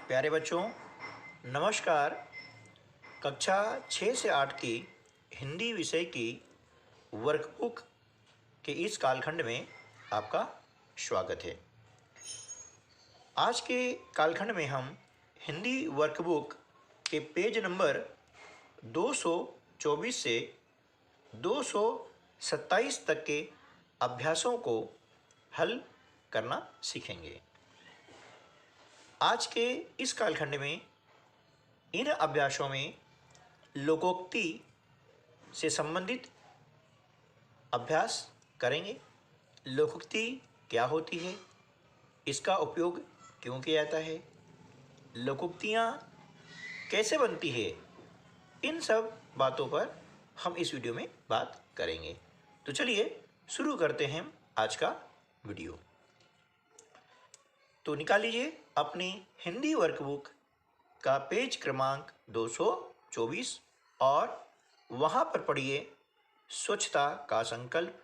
प्यारे बच्चों, नमस्कार। कक्षा 6 से 8 की हिंदी विषय की वर्कबुक के इस कालखंड में आपका स्वागत है। आज के कालखंड में हम हिंदी वर्कबुक के पेज नंबर 224 से 227 तक के अभ्यासों को हल करना सीखेंगे। आज के इस कालखंड में इन अभ्यासों में लोकोक्ति से संबंधित अभ्यास करेंगे। लोकोक्ति क्या होती है, इसका उपयोग क्यों किया जाता है, लोकोक्तियाँ कैसे बनती है, इन सब बातों पर हम इस वीडियो में बात करेंगे। तो चलिए शुरू करते हैं आज का वीडियो। तो निकाल लीजिए अपनी हिंदी वर्कबुक का पेज क्रमांक 224 और वहाँ पर पढ़िए स्वच्छता का संकल्प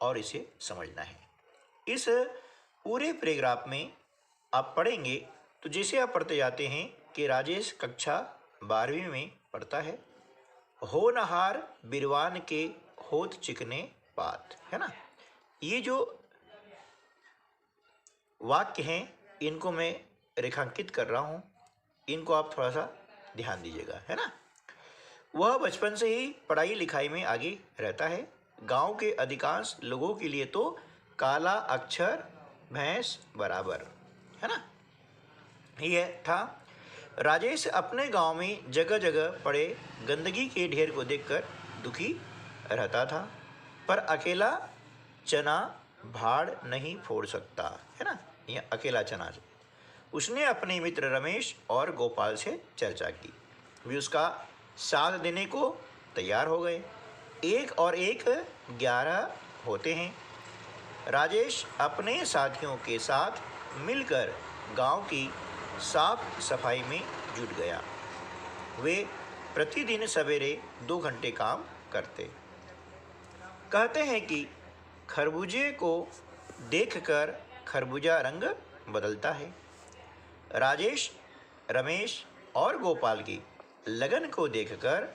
और इसे समझना है। इस पूरे पैराग्राफ में आप पढ़ेंगे तो जैसे आप पढ़ते जाते हैं कि राजेश कक्षा 12वीं में पढ़ता है, होनहार बिरवान के होत चिकने पात, है ना। ये जो वाक्य हैं इनको मैं रेखांकित कर रहा हूँ, इनको आप थोड़ा सा ध्यान दीजिएगा, है ना। वह बचपन से ही पढ़ाई लिखाई में आगे रहता है। गांव के अधिकांश लोगों के लिए तो काला अक्षर भैंस बराबर, है ना। ये था। राजेश अपने गांव में जगह जगह पड़े गंदगी के ढेर को देखकर दुखी रहता था, पर अकेला चना भाड़ नहीं फोड़ सकता, है ना। यह अकेला चना। उसने अपने मित्र रमेश और गोपाल से चर्चा की। वे उसका साथ देने को तैयार हो गए। 1 और 1 11 होते हैं। राजेश अपने साथियों के साथ मिलकर गांव की साफ सफाई में जुट गया। वे प्रतिदिन सवेरे 2 घंटे काम करते। कहते हैं कि खरबूजे को देखकर खरबूजा रंग बदलता है। राजेश, रमेश और गोपाल की लगन को देखकर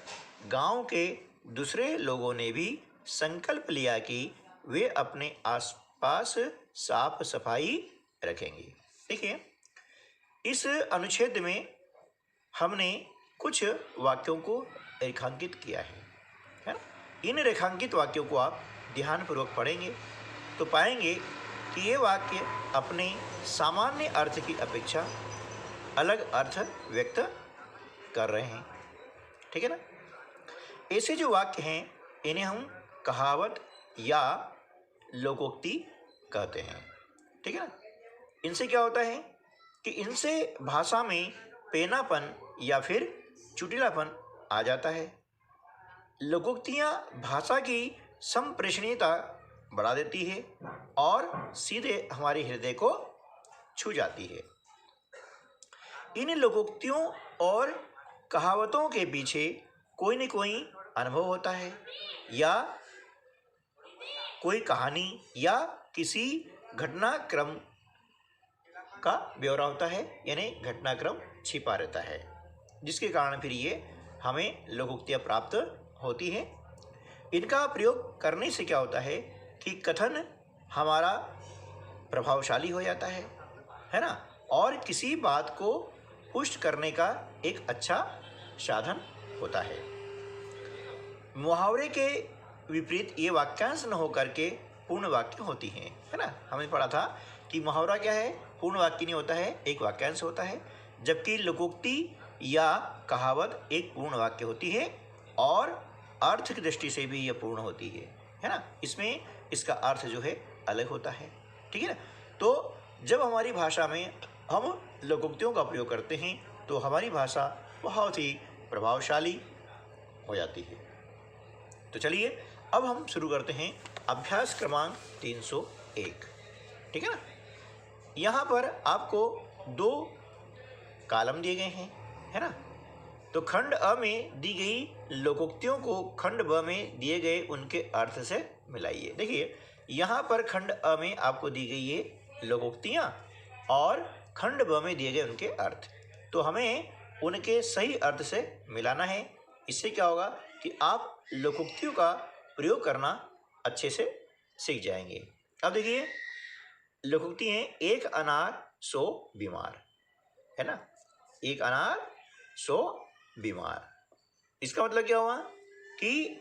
गांव के दूसरे लोगों ने भी संकल्प लिया कि वे अपने आसपास साफ सफाई रखेंगे। देखिए, इस अनुच्छेद में हमने कुछ वाक्यों को रेखांकित किया है। इन रेखांकित वाक्यों को आप ध्यानपूर्वक पढ़ेंगे तो पाएंगे कि ये वाक्य अपने सामान्य अर्थ की अपेक्षा अलग अर्थ व्यक्त कर रहे हैं, ठीक है ना। ऐसे जो वाक्य हैं इन्हें हम कहावत या लोकोक्ति कहते हैं, ठीक है ना। इनसे क्या होता है कि इनसे भाषा में पेनापन या फिर चुटिलापन आ जाता है। लोकोक्तियाँ भाषा की संप्रेषणीयता बढ़ा देती है और सीधे हमारे हृदय को छू जाती है। इन लोकोक्तियों और कहावतों के पीछे कोई न कोई अनुभव होता है या कोई कहानी या किसी घटनाक्रम का ब्यौरा होता है, यानी घटनाक्रम छिपा रहता है, जिसके कारण फिर ये हमें लोकोक्तियाँ प्राप्त होती हैं। इनका प्रयोग करने से क्या होता है कि कथन हमारा प्रभावशाली हो जाता है ना, और किसी बात को पुष्ट करने का एक अच्छा साधन होता है। मुहावरे के विपरीत ये वाक्यांश न होकर के पूर्ण वाक्य होती हैं, है ना। हमने पढ़ा था कि मुहावरा क्या है, पूर्ण वाक्य नहीं होता है, एक वाक्यांश होता है, जबकि लोकोक्ति या कहावत एक पूर्ण वाक्य होती है और अर्थ की दृष्टि से भी यह पूर्ण होती है ना। इसमें इसका अर्थ जो है अलग होता है, ठीक है ना। तो जब हमारी भाषा में हम लोकोक्तियों का प्रयोग करते हैं तो हमारी भाषा बहुत ही प्रभावशाली हो जाती है। तो चलिए अब हम शुरू करते हैं अभ्यास क्रमांक 301, ठीक है ना। यहाँ पर आपको 2 कॉलम दिए गए हैं, है ना। तो खंड अ में दी गई लोकोक्तियों को खंड ब में दिए गए उनके अर्थ से मिलाइए। देखिए, यहाँ पर खंड अ में आपको दी गई है लोकोक्तियाँ और खंड ब में दिए गए उनके अर्थ। तो हमें उनके सही अर्थ से मिलाना है। इससे क्या होगा कि आप लोकोक्तियों का प्रयोग करना अच्छे से सीख जाएंगे। अब देखिए लोकोक्ति है, एक अनार 100 बीमार, है ना, एक अनार 100 बीमार। इसका मतलब क्या हुआ कि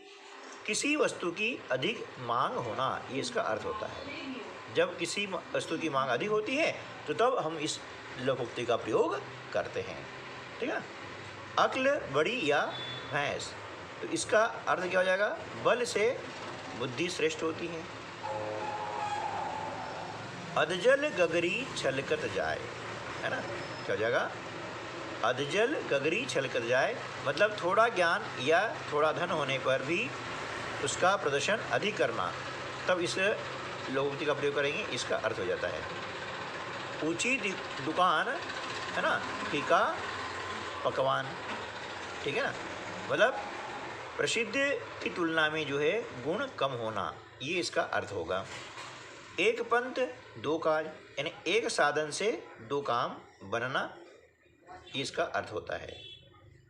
किसी वस्तु की अधिक मांग होना, ये इसका अर्थ होता है। जब किसी वस्तु की मांग अधिक होती है तो तब हम इस लोकोक्ति का प्रयोग करते हैं, ठीक है। अक्ल बड़ी या भैंस, तो इसका अर्थ क्या हो जाएगा, बल से बुद्धि श्रेष्ठ होती है। अधजल गगरी छलकत जाए, है ना, क्या हो जाएगा, अधजल गगरी छलकत जाए, मतलब थोड़ा ज्ञान या थोड़ा धन होने पर भी उसका प्रदर्शन अधिक करना, तब इस लोकोक्ति का प्रयोग करेंगे, इसका अर्थ हो जाता है। ऊंची दुकान, है ना, फीका पकवान, ठीक है ना, मतलब प्रसिद्ध की तुलना में जो है गुण कम होना, ये इसका अर्थ होगा। एक पंथ दो काज, यानी एक साधन से दो काम बनना, ये इसका अर्थ होता है।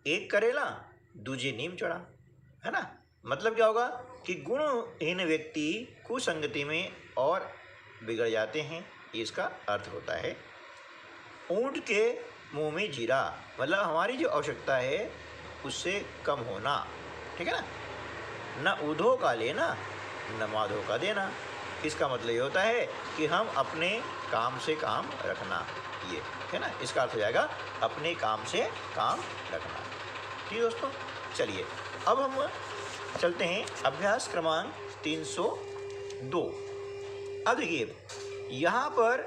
एक करेला दूजे नीम चढ़ा, है ना, मतलब क्या होगा कि गुणहीन व्यक्ति कुसंगति में और बिगड़ जाते हैं, ये इसका अर्थ होता है। ऊंट के मुंह में जीरा, मतलब हमारी जो आवश्यकता है उससे कम होना, ठीक है ना, न ऊधो का लेना न माधो का देना। इसका मतलब ये होता है कि हम अपने काम से काम रखना, ये है ना, इसका अर्थ हो जाएगा अपने काम से काम रखना। ठीक है दोस्तों, चलिए अब हम चलते हैं अभ्यास क्रमांक 302। अब देखिए यहाँ पर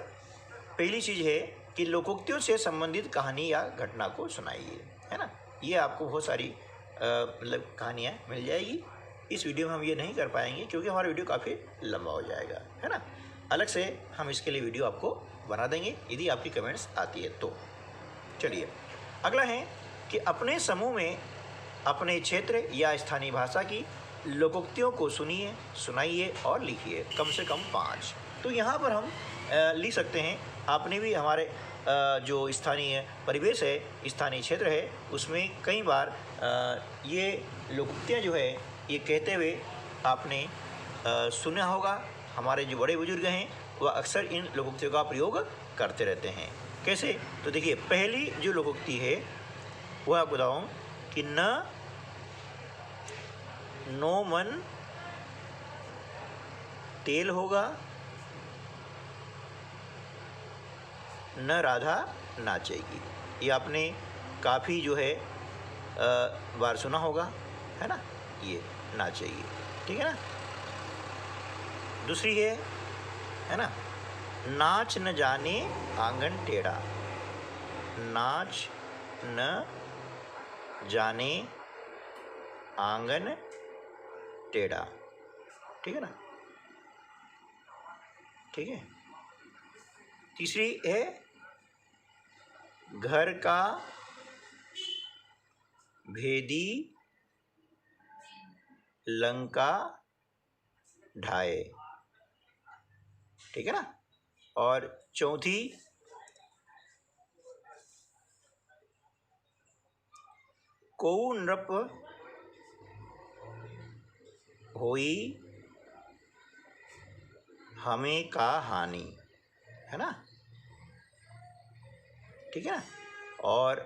पहली चीज़ है कि लोकोक्तियों से संबंधित कहानी या घटना को सुनाइए, है ना। ये आपको बहुत सारी मतलब कहानियाँ मिल जाएगी। इस वीडियो में हम ये नहीं कर पाएंगे क्योंकि हमारा वीडियो काफ़ी लंबा हो जाएगा, है ना। अलग से हम इसके लिए वीडियो आपको बना देंगे यदि आपकी कमेंट्स आती है तो। चलिए अगला है कि अपने समूह में अपने क्षेत्र या स्थानीय भाषा की लोकोक्तियों को सुनिए, सुनाइए और लिखिए, कम से कम 5। तो यहाँ पर हम लिख सकते हैं, आपने भी हमारे जो स्थानीय परिवेश है, स्थानीय क्षेत्र है, उसमें कई बार ये लोकोक्तियाँ जो है ये कहते हुए आपने सुना होगा। हमारे जो बड़े बुजुर्ग हैं वह अक्सर इन लोकोक्तियों का प्रयोग करते रहते हैं। कैसे, तो देखिए पहली जो लोकोक्ति है वह आपको बताऊँ कि नो मन तेल होगा, न राधा नाचेगी। ये आपने काफ़ी जो है बार सुना होगा, है ना, ये नाचेगी, ठीक है ना। दूसरी है ना, नाच न जाने आंगन टेढ़ा, नाच न जाने आंगन टेढ़ा, ठीक है ना, ठीक है। तीसरी है घर का भेदी लंका ढाए, ठीक है ना। और चौथी को नृप होई हमें का हानि, है ना, ठीक है ना। और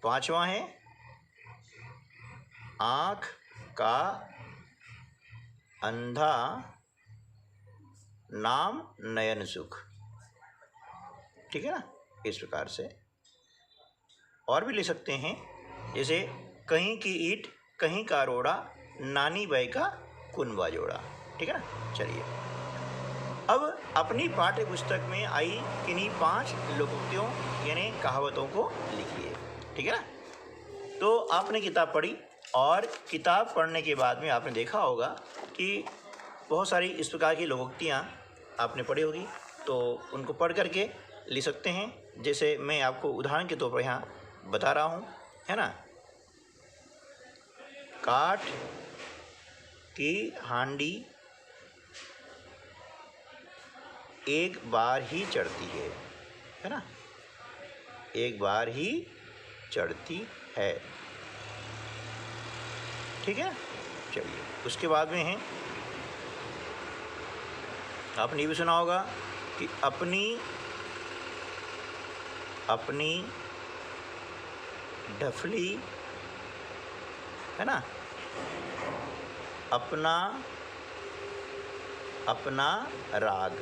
5वां है आँख का अंधा नाम नयन सुख, ठीक है ना। इस प्रकार से और भी ले सकते हैं, जैसे कहीं की ईंट कहीं का रोड़ा, नानी बाई का कुनबा जोड़ा, ठीक है ना। चलिए अब अपनी पाठ्य पुस्तक में आई किन्हीं 5 लोकोक्तियों यानी कहावतों को लिखिए, ठीक है ना। तो आपने किताब पढ़ी और किताब पढ़ने के बाद में आपने देखा होगा कि बहुत सारी इस प्रकार की लोकोक्तियाँ आपने पढ़ी होगी, तो उनको पढ़ करके लिख सकते हैं। जैसे मैं आपको उदाहरण के तौर पर यहाँ बता रहा हूँ, है ना। काठ की हांडी एक बार ही चढ़ती है ना, एक बार ही चढ़ती है। ठीक है। चलिए, उसके बाद में है, आपने ये भी सुना होगा कि अपनी डफली, है ना, अपना राग।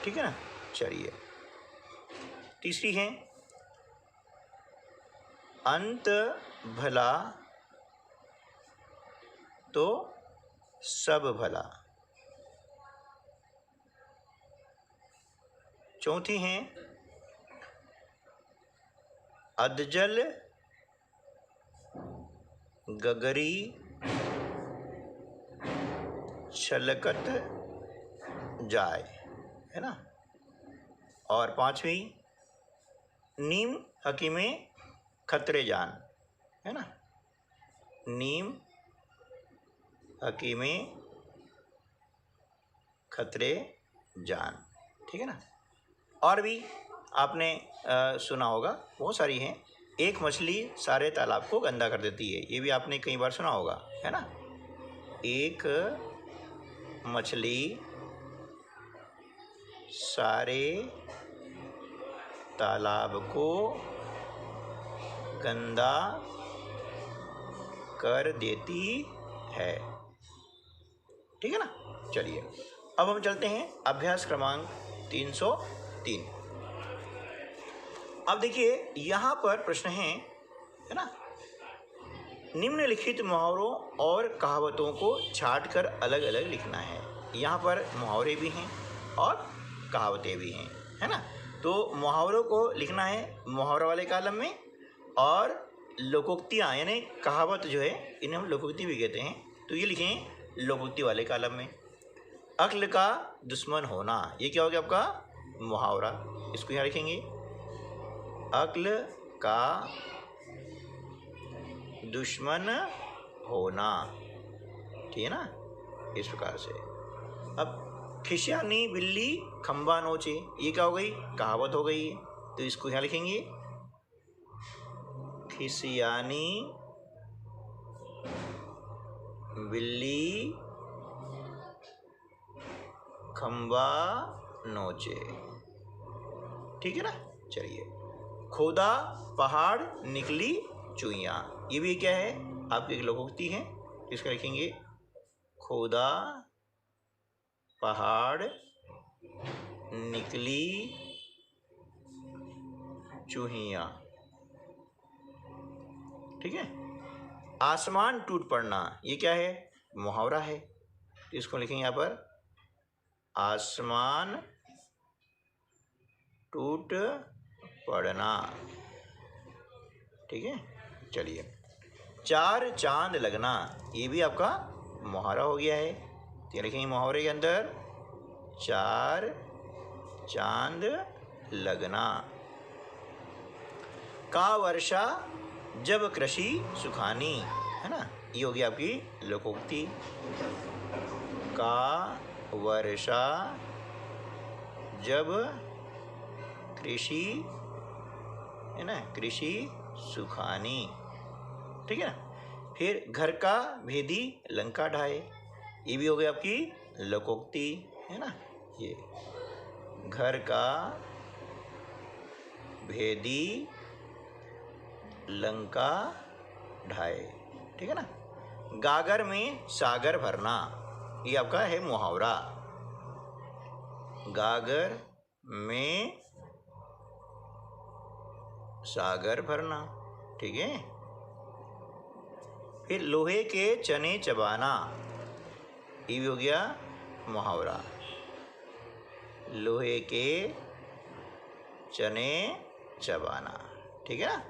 ठीक है ना। चलिए, तीसरी है, अंत भला तो सब भला। चौथी है, अधजल गगरी छलकत जाए, है ना। और पांचवी, नीम हकीमे खतरे जान, है ना। नीम हकीमे खतरे जान। ठीक है ना। और भी आपने सुना होगा, बहुत सारी हैं। एक मछली सारे तालाब को गंदा कर देती है, ये भी आपने कई बार सुना होगा, है ना। एक मछली सारे तालाब को गंदा कर देती है। ठीक है ना। चलिए, अब हम चलते हैं अभ्यास क्रमांक 303। अब देखिए, यहाँ पर प्रश्न है ना, निम्नलिखित मुहावरों और कहावतों को छांटकर अलग अलग लिखना है। यहाँ पर मुहावरे भी हैं और कहावतें भी हैं, है ना। तो मुहावरों को लिखना है मुहावरा वाले कॉलम में, और लोकोक्तियाँ यानी कहावत जो है, इन्हें हम लोकोक्ति भी कहते हैं, तो ये लिखें लोकोक्ति वाले कॉलम में। अक्ल का दुश्मन होना, ये क्या हो गया आपका मुहावरा, इसको यहाँ लिखेंगे। अक्ल का दुश्मन होना, ठीक है ना, इस प्रकार से। अब खिसियानी बिल्ली खंबा नोचे, ये क्या हो गई, कहावत हो गई, तो इसको यहाँ लिखेंगे। खिसियानी बिल्ली खंबा नोचे। ठीक है ना। चलिए, खोदा पहाड़ निकली चुईयां, ये भी क्या है, आपकी एक लोकोक्ति है, इसका लिखेंगे। खोदा पहाड़ निकली चूहियां। ठीक है। आसमान टूट पड़ना, ये क्या है, मुहावरा है, तो इसको लिखेंगे यहाँ पर। आसमान टूट पड़ना। ठीक है। चलिए, चार चांद लगना, ये भी आपका मुहावरा हो गया है, तो लिखेंगे मुहावरे के अंदर चार चांद लगना। का वर्षा जब कृषि सुखानी, है ना, ये होगी आपकी लोकोक्ति। का वर्षा जब कृषि, है ना, कृषि सुखानी। ठीक है ना। फिर घर का भेदी लंका ढाए, ये भी हो गई आपकी लोकोक्ति, है ना। ये घर का भेदी लंका ढाए। ठीक है ना। गागर में सागर भरना, ये आपका है मुहावरा। गागर में सागर भरना। ठीक है। फिर लोहे के चने चबाना, ये भी हो गया मुहावरा। लोहे के चने चबाना। ठीक है ना।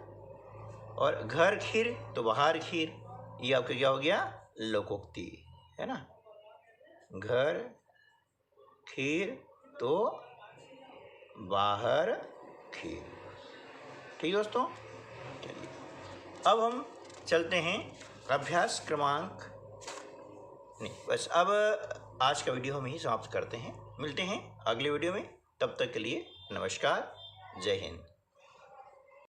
और घर खीर तो बाहर खीर, ये आपका क्या हो गया, लोकोक्ति, है ना। घर खीर तो बाहर खीर। ठीक है दोस्तों। चलिए, अब हम चलते हैं अभ्यास क्रमांक, नहीं बस अब आज का वीडियो हम ही समाप्त करते हैं। मिलते हैं अगले वीडियो में, तब तक के लिए नमस्कार, जय हिंद।